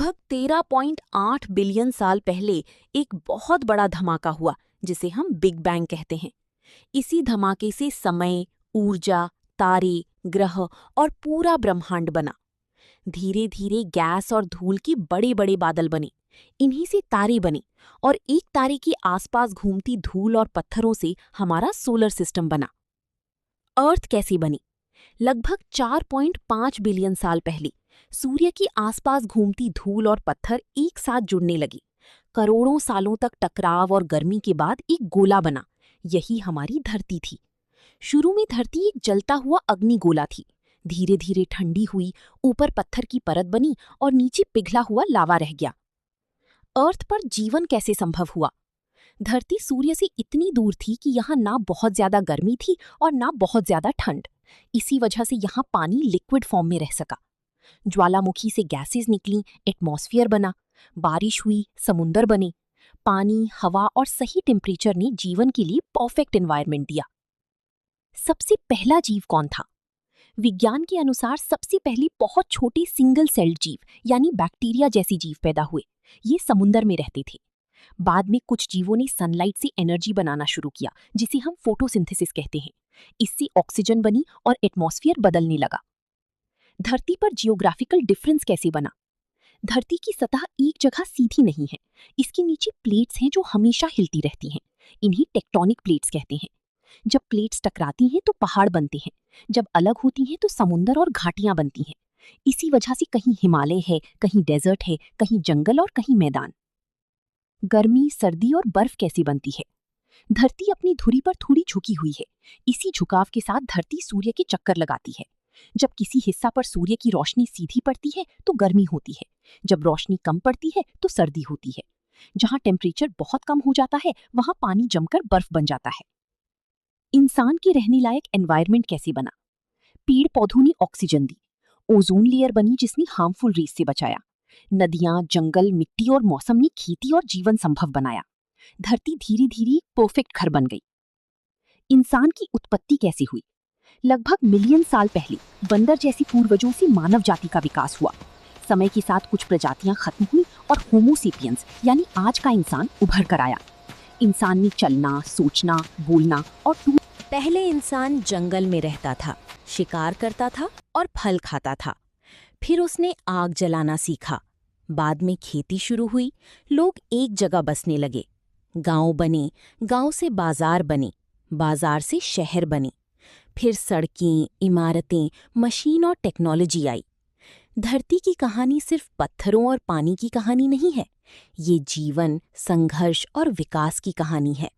लगभग 13.8 बिलियन साल पहले एक बहुत बड़ा धमाका हुआ जिसे हम बिग बैंग कहते हैं। इसी धमाके से समय, ऊर्जा, तारे, ग्रह और पूरा ब्रह्मांड बना। धीरे धीरे गैस और धूल की बड़े बड़े बादल बने। इन्हीं से तारे बने और एक तारे के आसपास घूमती धूल और पत्थरों से हमारा सोलर सिस्टम बना। अर्थ कैसे बनी? लगभग 4.5 बिलियन साल पहले सूर्य के आसपास घूमती धूल और पत्थर एक साथ जुड़ने लगी। करोड़ों सालों तक टकराव और गर्मी के बाद एक गोला बना। यही हमारी धरती थी। शुरू में धरती एक जलता हुआ अग्निगोला थी। धीरे धीरे ठंडी हुई, ऊपर पत्थर की परत बनी और नीचे पिघला हुआ लावा रह गया। अर्थ पर जीवन कैसे संभव हुआ? धरती सूर्य से इतनी दूर थी कि यहाँ ना बहुत ज्यादा गर्मी थी और ना बहुत ज्यादा ठंड। इसी वजह से यहाँ पानी लिक्विड फॉर्म में रह सका। ज्वालामुखी से गैसेस निकली, एटमॉस्फेयर बना, बारिश हुई, समुंदर बने। पानी, हवा और सही टेम्परेचर ने जीवन के लिए परफेक्ट एनवायरनमेंट दिया। सबसे पहला जीव कौन था? विज्ञान के अनुसार सबसे पहले बहुत छोटे सिंगल सेल्ड जीव यानी बैक्टीरिया जैसी जीव पैदा हुए। ये समुंदर में रहते थे। बाद में कुछ जीवों ने सनलाइट से एनर्जी बनाना शुरू किया, जिसे हम फोटोसिंथेसिस कहते हैं। इससे ऑक्सीजन बनी और एटमॉस्फेयर बदलने लगा। धरती पर जियोग्राफिकल डिफरेंस कैसे बना? धरती की सतह एक जगह सीधी नहीं है। इसके नीचे प्लेट्स हैं जो हमेशा हिलती रहती हैं। इन्हीं टेक्टोनिक प्लेट्स कहते हैं। जब प्लेट्स टकराती हैं तो पहाड़ बनते हैं। जब अलग होती हैं तो समुंदर और घाटियां बनती हैं। इसी वजह से कहीं हिमालय है, कहीं डेजर्ट है, कहीं जंगल और कहीं मैदान। गर्मी, सर्दी और बर्फ कैसे बनती है? धरती अपनी धुरी पर थोड़ी झुकी हुई है। इसी झुकाव के साथ धरती सूर्य के चक्कर लगाती है। जब किसी हिस्सा पर सूर्य की रोशनी सीधी पड़ती है तो गर्मी होती है। जब रोशनी कम पड़ती है तो सर्दी होती है। जहां टेम्परेचर बहुत कम हो जाता है वहां पानी जमकर बर्फ बन जाता है। इंसान के रहने लायक एनवायरनमेंट कैसे बना? पेड़ पौधों ने ऑक्सीजन दी। ओजोन लेयर बनी जिसने हार्मफुल रेस से बचाया। नदियां, जंगल, मिट्टी और मौसम ने खेती और जीवन संभव बनाया। धरती धीरे धीरे एक परफेक्ट घर बन गई। इंसान की उत्पत्ति कैसे हुई? लगभग मिलियन साल पहले बंदर जैसी पूर्वजों से मानव जाति का विकास हुआ। समय के साथ कुछ प्रजातियां खत्म हुई और होमो सेपियंस यानी आज का इंसान उभर कर आया। इंसान ने चलना, सोचना, बोलना और पहले इंसान जंगल में रहता था, शिकार करता था और फल खाता था। फिर उसने आग जलाना सीखा। बाद में खेती शुरू हुई। लोग एक जगह बसने लगे। गांव बने, गांव से बाजार बने, बाजार से शहर बने। फिर सड़कें, इमारतें, मशीन और टेक्नोलॉजी आई। धरती की कहानी सिर्फ पत्थरों और पानी की कहानी नहीं है। ये जीवन, संघर्ष और विकास की कहानी है।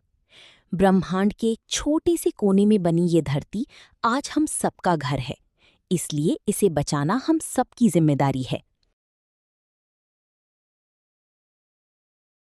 ब्रह्मांड के एक छोटे से कोने में बनी ये धरती आज हम सबका घर है। इसलिए इसे बचाना हम सबकी जिम्मेदारी है।